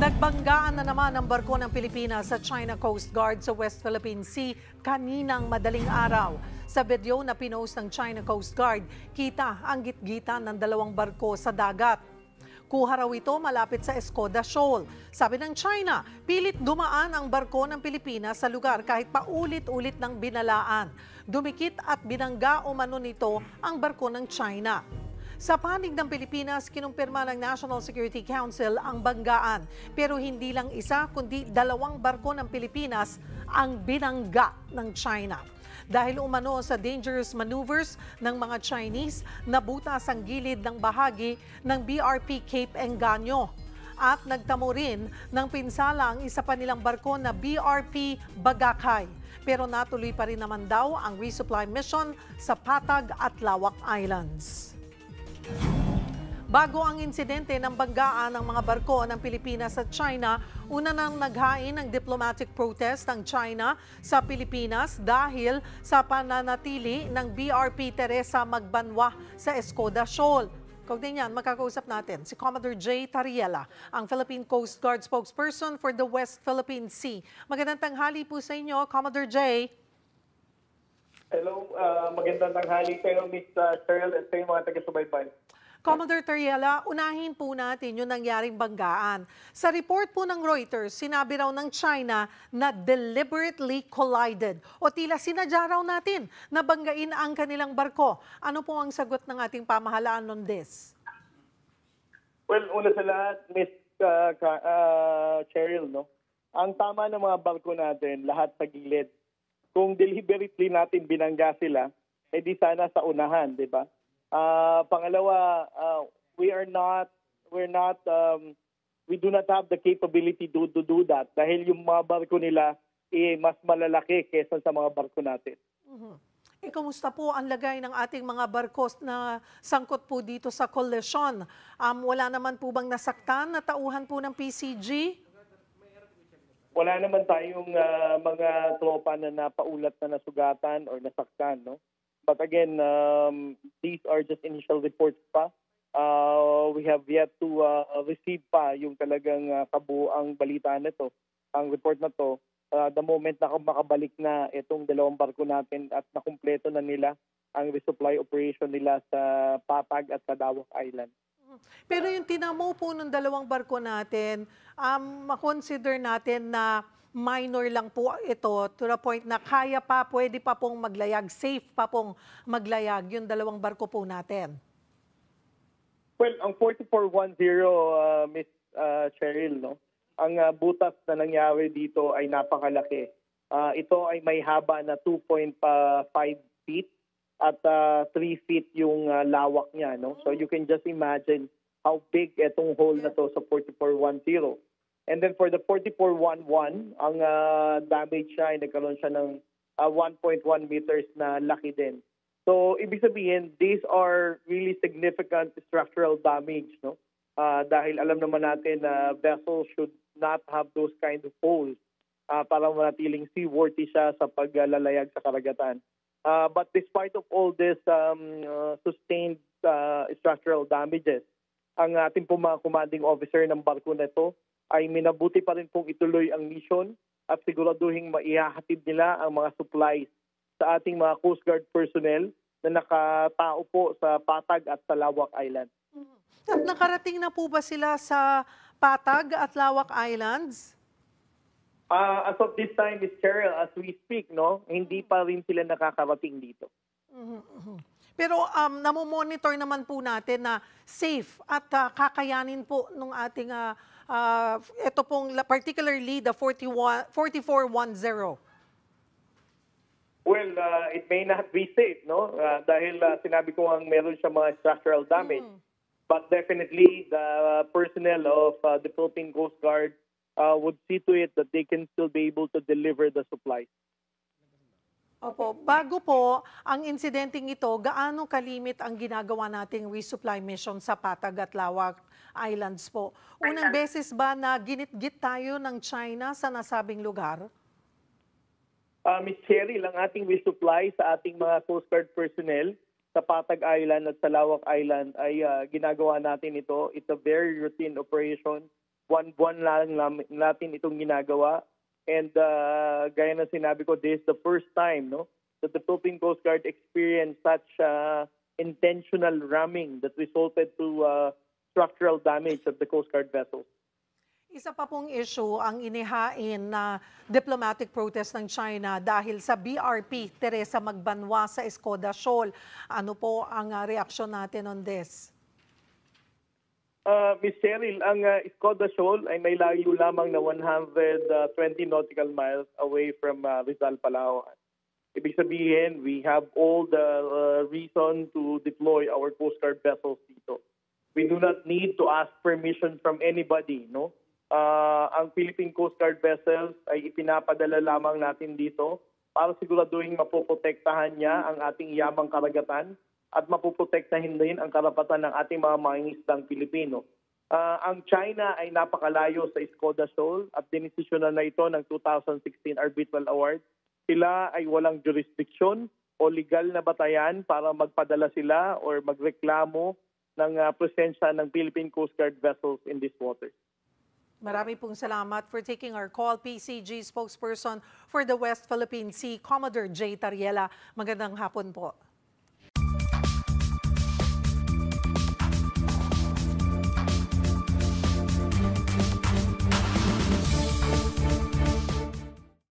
Nagbanggaan na naman ang barko ng Pilipinas sa China Coast Guard sa West Philippine Sea kaninang madaling araw. Sa video na pinost ng China Coast Guard, kita ang gitgitan ng dalawang barko sa dagat. Kuha raw ito malapit sa Escoda Shoal. Sabi ng China, pilit dumaan ang barko ng Pilipinas sa lugar kahit paulit-ulit ng binalaan. Dumikit at binangga umano nito ang barko ng China. Sa panig ng Pilipinas, kinumpirma ng National Security Council ang banggaan. Pero hindi lang isa, kundi dalawang barko ng Pilipinas ang binangga ng China. Dahil umano sa dangerous maneuvers ng mga Chinese, nabutas ang gilid ng bahagi ng BRP Cape Engaño. At nagtamo rin ng pinsala ang isa pa nilang barko na BRP Bagakay. Pero natuloy pa rin naman daw ang resupply mission sa Patag at Lawak Islands. Bago ang insidente ng banggaan ng mga barko ng Pilipinas at China, una nang naghain ng diplomatic protest ang China sa Pilipinas dahil sa pananatili ng BRP Teresa Magbanwa sa Escoda Shoal. Kaugnay niyan, makakausap natin si Commodore J. Tariela, ang Philippine Coast Guard spokesperson for the West Philippine Sea. Magandang tanghali po sa inyo, Commodore J. Hello, magandang tanghali kayo, Ms. Cheryl, at sa mga taga-subaybay. Commodore Tariela, unahin po natin yung nangyaring banggaan. Sa report po ng Reuters, sinabi raw ng China na deliberately collided o tila sinadya raw natin na banggain ang kanilang barko. Ano po ang sagot ng ating pamahalaan on this? Well, una sa lahat, Ms. Cheryl, no? Ang tama ng mga barko natin, lahat sa gilid. Kung deliberately natin binangga sila, edi sana sa unahan, di ba? Pangalawa, we do not have the capability to do that dahil yung mga barko nila mas malalaki kaysa sa mga barko natin. Kamusta po ang lagay ng ating mga barko na sangkot po dito sa collision? Wala naman po bang nasaktan na tauhan po ng PCG? Wala naman tayong mga tropa na napaulat na nasugatan or nasaktan, no? But again, these are just initial reports pa. We have yet to receive pa yung talagang kabuuang balita nito. Ang report na to, the moment na makabalik na itong dalawang barko natin at nakumpleto na nila ang resupply operation nila sa Patag at sa Lawak Island. Pero yung tinamo po ng dalawang barko natin, makonsider natin na minor lang po ito to the point na kaya pa, pwede pa pong maglayag, safe pa pong maglayag yung dalawang barko po natin. Well, ang 4410, Ms. Cheryl, no? Ang butas na nangyari dito ay napakalaki. Ito ay may haba na 2.5 feet at 3 feet yung lawak niya, no? So you can just imagine how big itong hole na to sa 4410. And then for the 4411, ang damage siya ay nagkaroon siya ng 1.1 meters na laki din. So ibig sabihin, these are really significant structural damage, no? Dahil alam naman natin na vessels should not have those kind of holes para manatiling seaworthy siya sa paglalayag sa karagatan. But despite of all this sustained structural damages, ang ating mga commanding officer ng barko na ito ay minabuti pa rin pong ituloy ang mission at siguraduhin maihahatid nila ang mga supplies sa ating mga Coast Guard personnel na nakatao po sa Patag at sa Lawak Island. At nakarating na po ba sila sa Patag at Lawak Islands? As of this time, Ms. Cheryl, as we speak, no, hindi pa rin sila nakakarating dito. Pero namomonitor naman po natin na safe at kakayanin po ng ating ito pong particularly the 4410. Well, it may not be safe, no? Dahil sinabi ko ang meron siya mga structural damage. But definitely the personnel of the Philippine Coast Guard would see to it that they can still be able to deliver the supplies. Opo, bago po ang insidenteng ito, gaano kalimit ang ginagawa nating resupply mission sa Patag at Lawak Islands po? Unang beses ba na ginit-git tayo ng China sa nasabing lugar? Ms. Cheryl, ang ating resupply sa ating mga Coast Guard personnel sa Patag Island at sa Lawak Island ay ginagawa natin ito. It's a very routine operation. buwan-buwan lang natin itong ginagawa. And gaya na sinabi ko, this is the first time that the Philippine Coast Guard experienced such intentional ramming that resulted to structural damage of the Coast Guard vessels. Isa pa pong issue ang inihain na diplomatic protest ng China dahil sa BRP Teresa Magbanwa sa Escoda Shoal. Ano po ang reaksyon natin on this? Ms. Cheryl, ang Escoda Shoal ay may layo lamang na 120 nautical miles away from Rizal, Palawan. Ibig sabihin, we have all the reason to deploy our Coast Guard vessels dito. We do not need to ask permission from anybody, no? Ang Philippine Coast Guard vessels ay ipinapadala lamang natin dito para siguraduhin mapoprotektahan niya ang ating yamang karagatan at mapoprotektahin din ang karapatan ng ating mga mangingisdang Pilipino. Ang China ay napakalayo sa Escoda Shoal at dinesisyonan na ito ng 2016 Arbitral Award. Sila ay walang jurisdiction o legal na batayan para magpadala sila or magreklamo ng presensya ng Philippine Coast Guard vessels in these waters. Marami pong salamat for taking our call. PCG spokesperson for the West Philippine Sea, Commodore J. Tariela. Magandang hapon po.